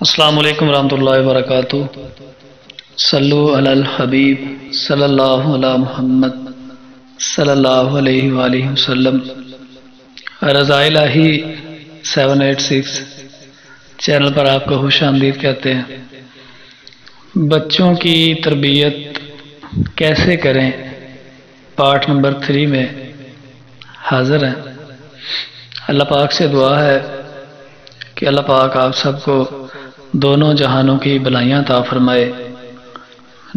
السلام علیکم ورحمۃ اللہ وبرکاتہ۔ صلو علی الحبیب صلی اللہ علی محمد صلی اللہ علیہ وآلہ وسلم۔ رضا الہی 786 چینل پر آپ کو خوش آمدید کہتے ہیں۔ بچوں کی تربیت کیسے کریں، پارٹ نمبر 3 میں حاضر ہیں۔ اللہ پاک سے دعا ہے کہ اللہ پاک آپ سب کو دونوں جہانوں کی بھلائیاں عطا فرمائے،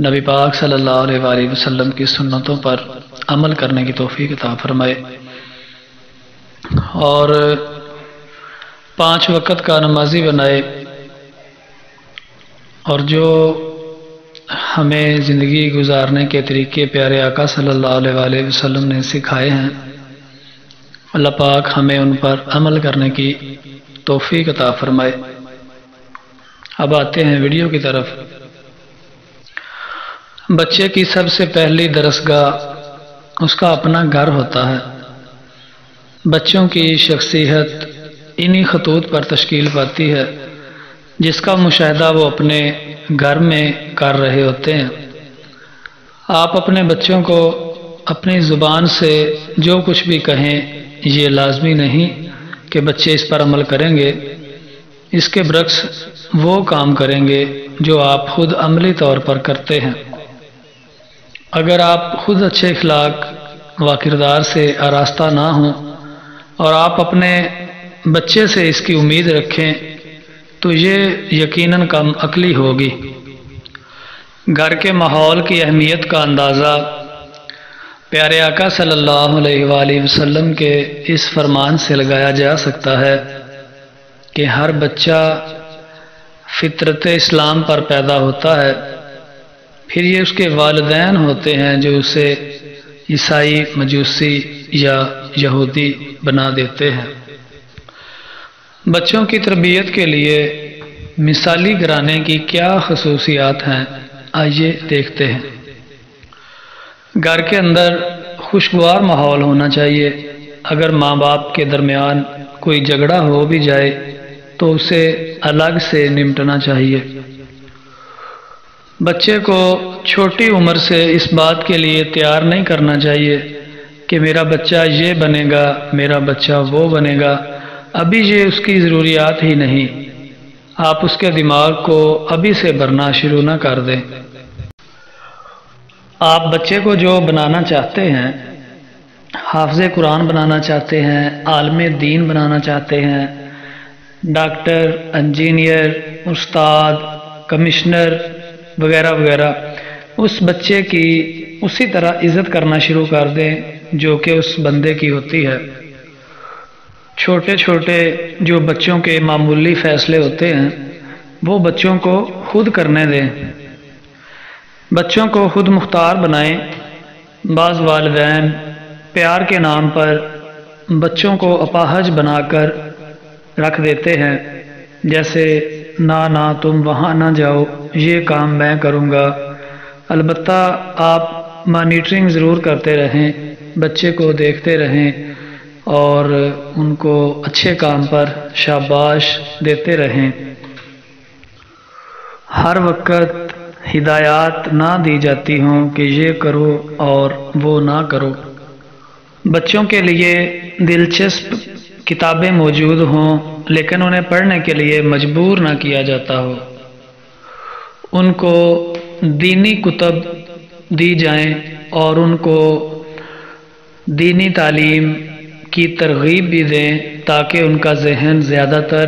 نبی پاک صلی اللہ علیہ وآلہ وسلم کی سنتوں پر عمل کرنے کی توفیق عطا فرمائے، اور 5 وقت کا نمازی بنائے، اور جو ہمیں زندگی گزارنے کے طریقے پیارے آقا صلی اللہ علیہ وآلہ وسلم نے سکھائے ہیں، اللہ پاک ہمیں ان پر عمل کرنے کی توفیق عطا فرمائے۔ اب آتے ہیں ویڈیو کی طرف۔ بچے کی سب سے پہلی درسگاہ اس کا اپنا گھر ہوتا ہے۔ بچوں کی شخصیت انہی خطوط پر تشکیل پاتی ہے جس کا مشاہدہ وہ اپنے گھر میں کر رہے ہوتے ہیں۔ آپ اپنے بچوں کو اپنی زبان سے جو کچھ بھی کہیں یہ لازمی نہیں کہ بچے اس پر عمل کریں گے، اس کے برعکس وہ کام کریں گے جو آپ خود عملی طور پر کرتے ہیں۔ اگر آپ خود اچھے اخلاق و کردار سے آراستہ نہ ہوں اور آپ اپنے بچے سے اس کی امید رکھیں تو یہ یقیناً کم عقلی ہوگی۔ گھر کے ماحول کی اہمیت کا اندازہ پیارے آقا صلی اللہ علیہ وآلہ وسلم کے اس فرمان سے لگایا جا سکتا ہے کہ ہر بچہ فطرت اسلام پر پیدا ہوتا ہے، پھر یہ اس کے والدین ہوتے ہیں جو اسے عیسائی، مجوسی یا یہودی بنا دیتے ہیں۔ بچوں کی تربیت کے لیے مثالی گھرانے کی کیا خصوصیات ہیں، آئیے دیکھتے ہیں۔ گھر کے اندر خوشگوار ماحول ہونا چاہیے۔ اگر ماں باپ کے درمیان کوئی جھگڑا ہو بھی جائے تو اسے الگ سے نمٹنا چاہیے۔ بچے کو چھوٹی عمر سے اس بات کے لیے تیار نہیں کرنا چاہیے کہ میرا بچہ یہ بنے گا، میرا بچہ وہ بنے گا، ابھی یہ اس کی ضروریات ہی نہیں۔ آپ اس کے دماغ کو ابھی سے بھرنا شروع نہ کر دیں۔ آپ بچے کو جو بنانا چاہتے ہیں، حافظ قرآن بنانا چاہتے ہیں، عالم دین بنانا چاہتے ہیں، ڈاکٹر، انجینئر، استاد، کمشنر وغیرہ وغیرہ، اس بچے کی اسی طرح عزت کرنا شروع کر دیں جو کہ اس بندے کی ہوتی ہے۔ چھوٹے چھوٹے جو بچوں کے معمولی فیصلے ہوتے ہیں وہ بچوں کو خود کرنے دیں، بچوں کو خود مختار بنائیں۔ بعض والدین پیار کے نام پر بچوں کو اپاہج بنا کر رکھ دیتے ہیں، جیسے نہ تم وہاں نہ جاؤ، یہ کام میں کروں گا۔ البتہ آپ مانیٹرنگ ضرور کرتے رہیں، بچے کو دیکھتے رہیں اور ان کو اچھے کام پر شاباش دیتے رہیں۔ ہر وقت ہدایات نہ دی جاتی ہوں کہ یہ کرو اور وہ نہ کرو۔ بچوں کے لیے دلچسپ کتابیں موجود ہوں لیکن انہیں پڑھنے کے لیے مجبور نہ کیا جاتا ہو۔ ان کو دینی کتب دی جائیں اور ان کو دینی تعلیم کی ترغیب بھی دیں تاکہ ان کا ذہن زیادہ تر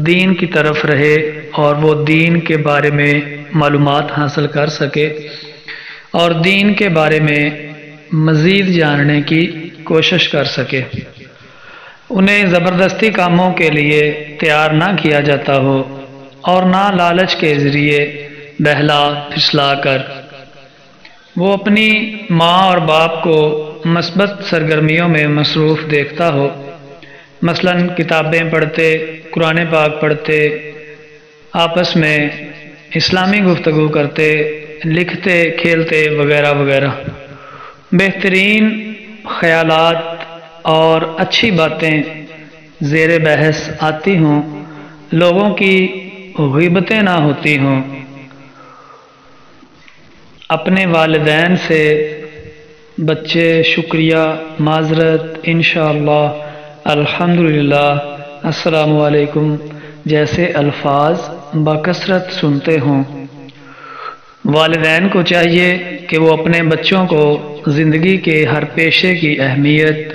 دین کی طرف رہے اور وہ دین کے بارے میں معلومات حاصل کر سکے اور دین کے بارے میں مزید جاننے کی کوشش کر سکے۔ انہیں زبردستی کاموں کے لیے تیار نہ کیا جاتا ہو اور نہ لالچ کے ذریعے بہلا پھسلا کر۔ وہ اپنی ماں اور باپ کو مثبت سرگرمیوں میں مصروف دیکھتا ہو، مثلا کتابیں پڑھتے، قرآن پاک پڑھتے، آپس میں اسلامی گفتگو کرتے، لکھتے، کھیلتے وغیرہ وغیرہ۔ بہترین خیالات اور اچھی باتیں زیر بحث آتی ہوں، لوگوں کی غیبتیں نہ ہوتی ہوں۔ اپنے والدین سے بچے شکریہ، معذرت، انشاءاللہ، الحمدللہ، السلام علیکم جیسے الفاظ بکثرت سنتے ہوں۔ والدین کو چاہیے کہ وہ اپنے بچوں کو زندگی کے ہر پیشے کی اہمیت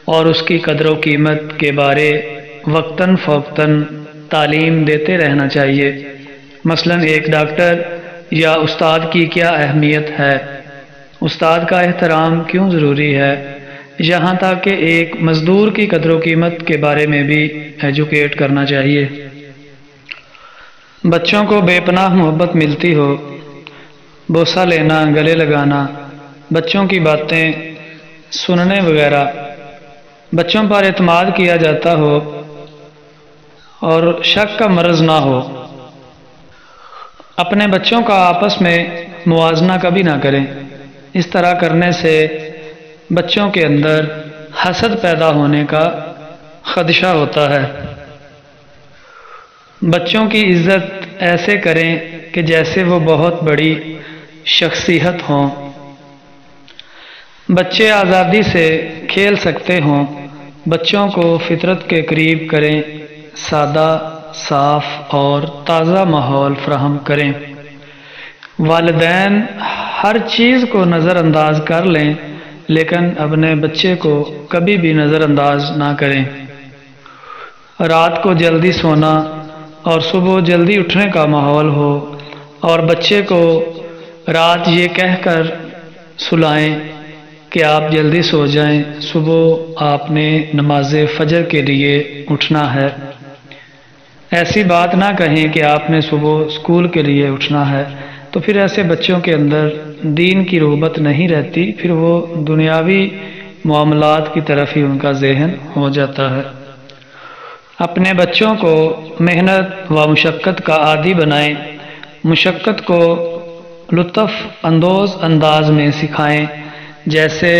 اور اس کی قدر و قیمت کے بارے وقتاً فوقتاً تعلیم دیتے رہنا چاہیے۔ مثلاً ایک ڈاکٹر یا استاد کی کیا اہمیت ہے، استاد کا احترام کیوں ضروری ہے، یہاں تک کہ ایک مزدور کی قدر و قیمت کے بارے میں بھی ایجوکیٹ کرنا چاہیے۔ بچوں کو بے پناہ محبت ملتی ہو، بوسہ لینا، گلے لگانا، بچوں کی باتیں سننے وغیرہ، بچوں پر اعتماد کیا جاتا ہو اور شک کا مرض نہ ہو۔ اپنے بچوں کا آپس میں موازنہ کبھی نہ کریں، اس طرح کرنے سے بچوں کے اندر حسد پیدا ہونے کا خدشہ ہوتا ہے۔ بچوں کی عزت ایسے کریں کہ جیسے وہ بہت بڑی شخصیت ہوں۔ بچے آزادی سے کھیل سکتے ہوں، بچوں کو فطرت کے قریب کریں، سادہ، صاف اور تازہ ماحول فراہم کریں۔ والدین ہر چیز کو نظر انداز کر لیں لیکن اپنے بچے کو کبھی بھی نظر انداز نہ کریں۔ رات کو جلدی سونا اور صبح جلدی اٹھنے کا ماحول ہو، اور بچے کو رات یہ کہہ کر سلائیں کہ آپ جلدی سو جائیں، صبح آپ نے نماز فجر کے لیے اٹھنا ہے۔ ایسی بات نہ کہیں کہ آپ نے صبح اسکول کے لیے اٹھنا ہے، تو پھر ایسے بچوں کے اندر دین کی رغبت نہیں رہتی، پھر وہ دنیاوی معاملات کی طرف ہی ان کا ذہن ہو جاتا ہے۔ اپنے بچوں کو محنت و مشقت کا عادی بنائیں، مشقت کو لطف اندوز انداز میں سکھائیں، جیسے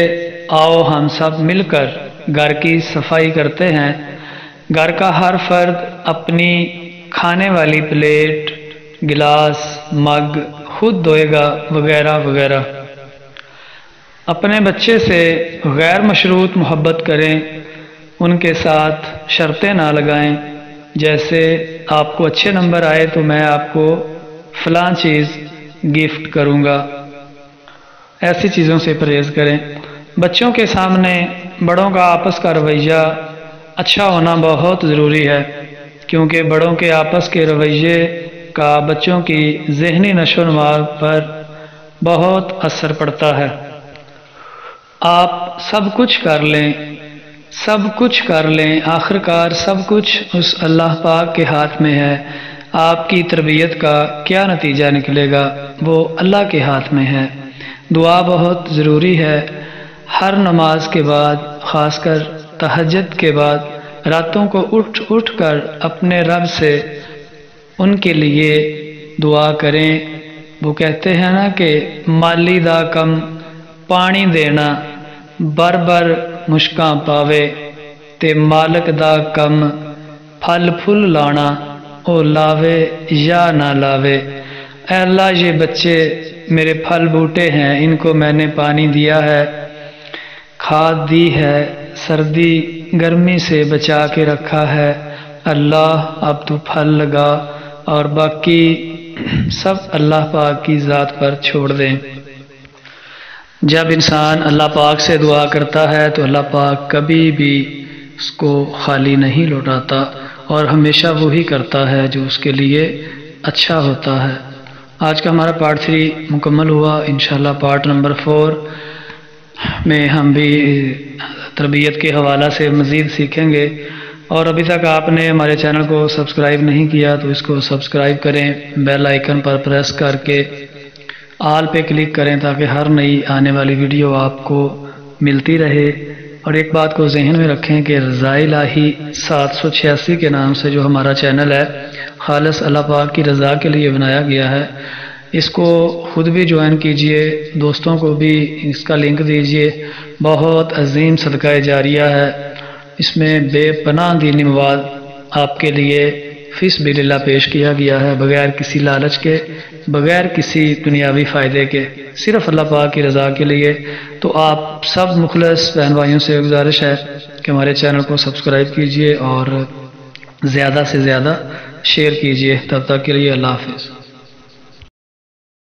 آؤ ہم سب مل کر گھر کی صفائی کرتے ہیں، گھر کا ہر فرد اپنی کھانے والی پلیٹ، گلاس، مگ خود دھوئے گا وغیرہ وغیرہ۔ اپنے بچے سے غیر مشروط محبت کریں، ان کے ساتھ شرطیں نہ لگائیں، جیسے آپ کو اچھے نمبر آئے تو میں آپ کو فلاں چیز گفٹ کروں گا۔ ایسی چیزوں سے پرہیز کریں۔ بچوں کے سامنے بڑوں کا آپس کا رویہ اچھا ہونا بہت ضروری ہے، کیونکہ بڑوں کے آپس کے رویے کا بچوں کی ذہنی نشو و نما پر بہت اثر پڑتا ہے۔ آپ سب کچھ کر لیں، آخرکار سب کچھ اس اللہ پاک کے ہاتھ میں ہے۔ آپ کی تربیت کا کیا نتیجہ نکلے گا وہ اللہ کے ہاتھ میں ہے۔ دعا بہت ضروری ہے، ہر نماز کے بعد، خاص کر تہجد کے بعد راتوں کو اٹھ کر اپنے رب سے ان کے لیے دعا کریں۔ وہ کہتے ہیں نا کہ مالی دا کم پانی دینا، بر بر مشکاں پاوے، تے مالک دا کم پھل پھل لانا، او لاوے یا نہ لاوے۔ اے اللہ، یہ بچے میرے پھل بوٹے ہیں، ان کو میں نے پانی دیا ہے، کھاد دی ہے، سردی گرمی سے بچا کے رکھا ہے، اللہ اب تو پھل لگا، اور باقی سب اللہ پاک کی ذات پر چھوڑ دیں۔ جب انسان اللہ پاک سے دعا کرتا ہے تو اللہ پاک کبھی بھی اس کو خالی نہیں لوٹاتا، اور ہمیشہ وہی کرتا ہے جو اس کے لیے اچھا ہوتا ہے۔ آج کا ہمارا پارٹ 3 مکمل ہوا، انشاءاللہ پارٹ نمبر 4 میں ہم بھی تربیت کے حوالہ سے مزید سیکھیں گے۔ اور ابھی تک آپ نے ہمارے چینل کو سبسکرائب نہیں کیا تو اس کو سبسکرائب کریں، بیل آئیکن پر پریس کر کے آل پہ کلک کریں تاکہ ہر نئی آنے والی ویڈیو آپ کو ملتی رہے۔ اور ایک بات کو ذہن میں رکھیں کہ رضائے الہی 786 کے نام سے جو ہمارا چینل ہے، خالص اللہ پاک کی رضا کے لیے بنایا گیا ہے۔ اس کو خود بھی جوائن کیجئے، دوستوں کو بھی اس کا لنک دیجئے، بہت عظیم صدقہ جاریہ ہے۔ اس میں بے پناہ دینی مواد آپ کے لیے فی سبیل اللہ پیش کیا گیا ہے، بغیر کسی لالچ کے، بغیر کسی دنیاوی فائدے کے، صرف اللہ پاک کی رضا کے لیے۔ تو آپ سب مخلص بہن بھائیوں سے گزارش ہے کہ ہمارے چینل کو سبسکرائب کیجئے اور زیادہ سے زیادہ شیئر کیجئے۔ تب تک کے لیے اللہ حافظ۔